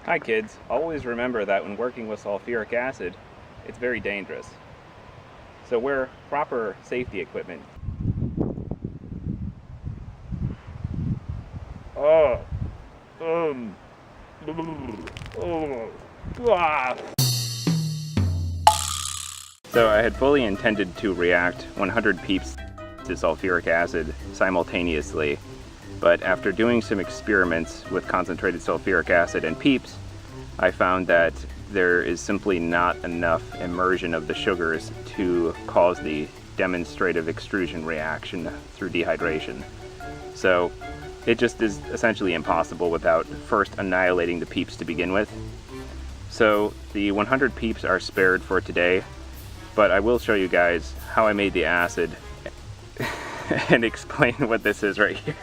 Hi kids, always remember that when working with sulfuric acid, it's very dangerous. So wear proper safety equipment. Oh, So I had fully intended to react 100 Peeps to sulfuric acid simultaneously, but after doing some experiments with concentrated sulfuric acid and Peeps, I found that there is simply not enough immersion of the sugars to cause the demonstrative extrusion reaction through dehydration. So it just is essentially impossible without first annihilating the Peeps to begin with. So the 100 Peeps are spared for today, but I will show you guys how I made the acid and explain what this is right here.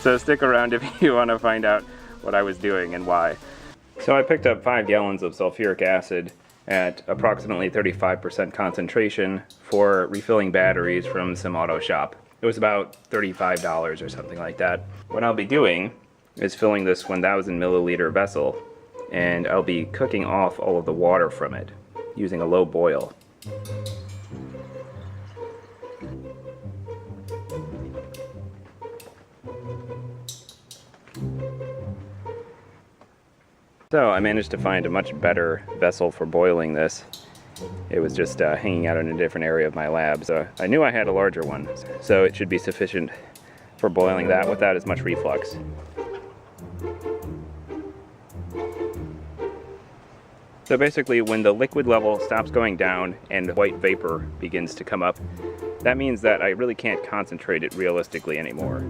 So stick around if you want to find out what I was doing and why. So I picked up 5 gallons of sulfuric acid at approximately 35% concentration for refilling batteries from some auto shop. It was about $35 or something like that. What I'll be doing is filling this 1,000 milliliter vessel, and I'll be cooking off all of the water from it using a low boil. So I managed to find a much better vessel for boiling this. It was just hanging out in a different area of my lab, so I knew I had a larger one, so it should be sufficient for boiling that without as much reflux. So basically, when the liquid level stops going down and white vapor begins to come up, that means that I really can't concentrate it realistically anymore.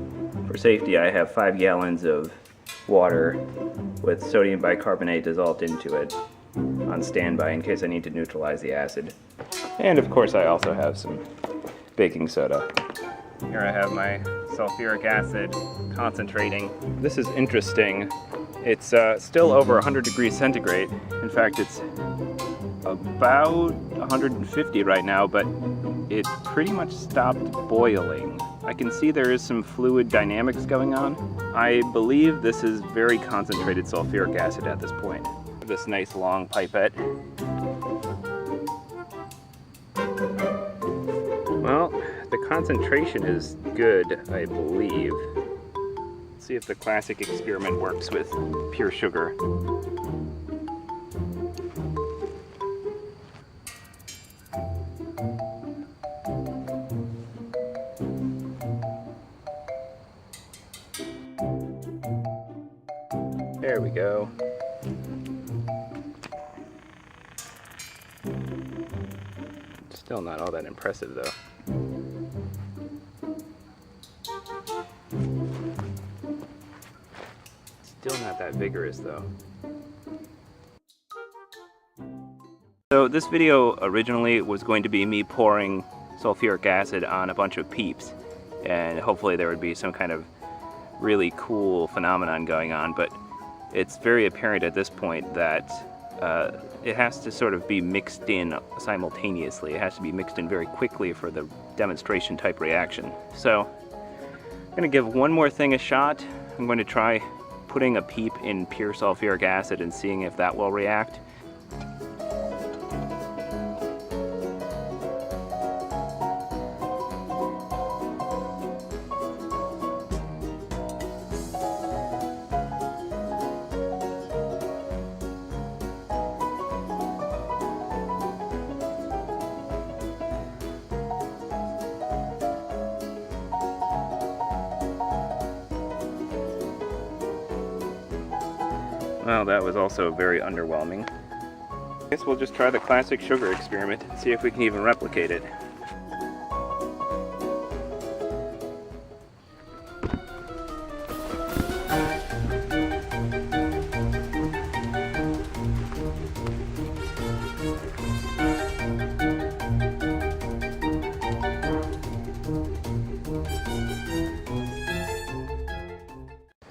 For safety, I have 5 gallons of water with sodium bicarbonate dissolved into it on standby in case I need to neutralize the acid. And of course I also have some baking soda. Here I have my sulfuric acid concentrating. This is interesting. It's still over 100 degrees centigrade. In fact, it's about 150 right now, but it pretty much stopped boiling. I can see there is some fluid dynamics going on. I believe this is very concentrated sulfuric acid at this point. This nice long pipette. Well, the concentration is good, I believe. Let's see if the classic experiment works with pure sugar. There we go. Still not all that impressive though. Still not that vigorous though. So this video originally was going to be me pouring sulfuric acid on a bunch of Peeps, and hopefully there would be some kind of really cool phenomenon going on, but it's very apparent at this point that it has to sort of be mixed in simultaneously. It has to be mixed in very quickly for the demonstration type reaction. So I'm going to give one more thing a shot. I'm going to try putting a Peep in pure sulfuric acid and seeing if that will react. Well, that was also very underwhelming. I guess we'll just try the classic sugar experiment and see if we can even replicate it.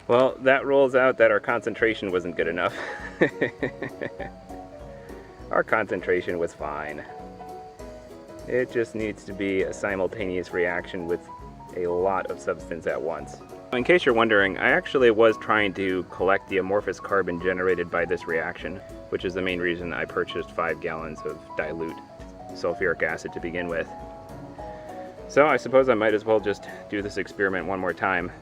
Well, that rules out that our concentration wasn't good enough. Our concentration was fine. It just needs to be a simultaneous reaction with a lot of substance at once. In case you're wondering, I actually was trying to collect the amorphous carbon generated by this reaction, which is the main reason I purchased 5 gallons of dilute sulfuric acid to begin with. So I suppose I might as well just do this experiment one more time.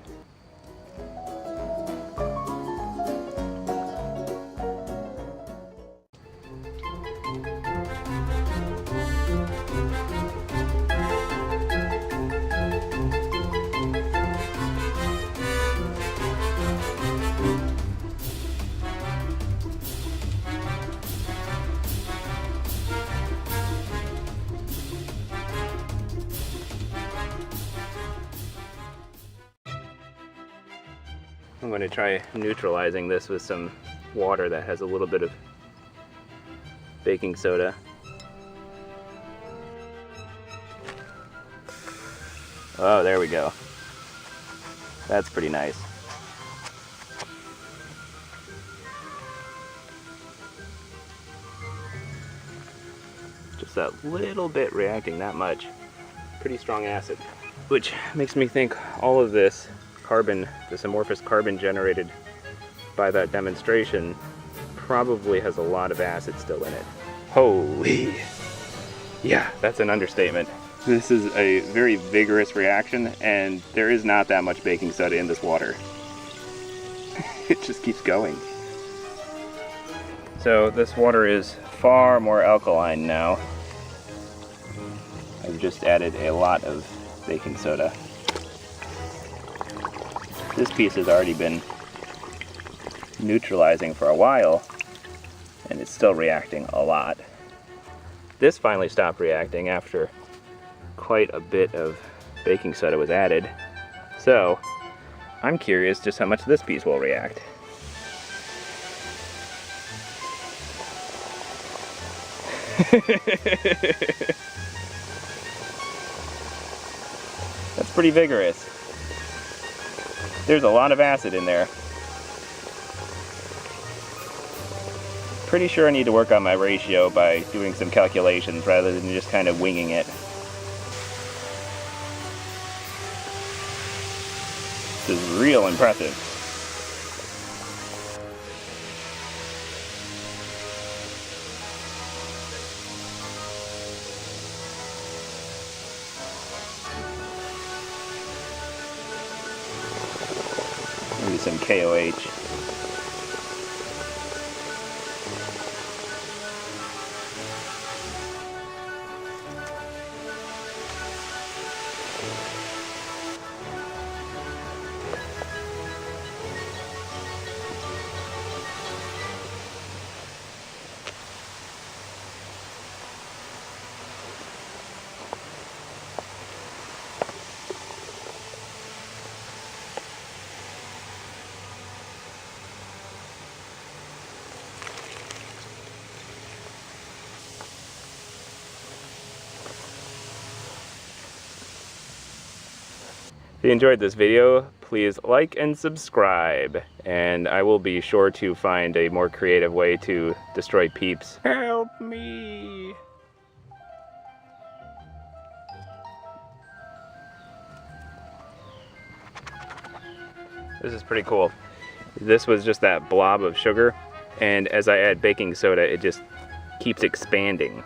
I'm going to try neutralizing this with some water that has a little bit of baking soda. Oh, there we go. That's pretty nice. Just that little bit reacting that much. Pretty strong acid. Which makes me think all of this carbon, this amorphous carbon generated by that demonstration, probably has a lot of acid still in it. Holy! Yeah, that's an understatement. This is a very vigorous reaction, and there is not that much baking soda in this water. It just keeps going. So this water is far more alkaline now. I've just added a lot of baking soda. This piece has already been neutralizing for a while, and it's still reacting a lot. This finally stopped reacting after quite a bit of baking soda was added. So I'm curious just how much this piece will react. That's pretty vigorous. There's a lot of acid in there. Pretty sure I need to work on my ratio by doing some calculations rather than just kind of winging it. This is real impressive. Maybe some KOH. If you enjoyed this video, please like and subscribe, and I will be sure to find a more creative way to destroy Peeps. Help me! This is pretty cool. This was just that blob of sugar, and as I add baking soda, it just keeps expanding.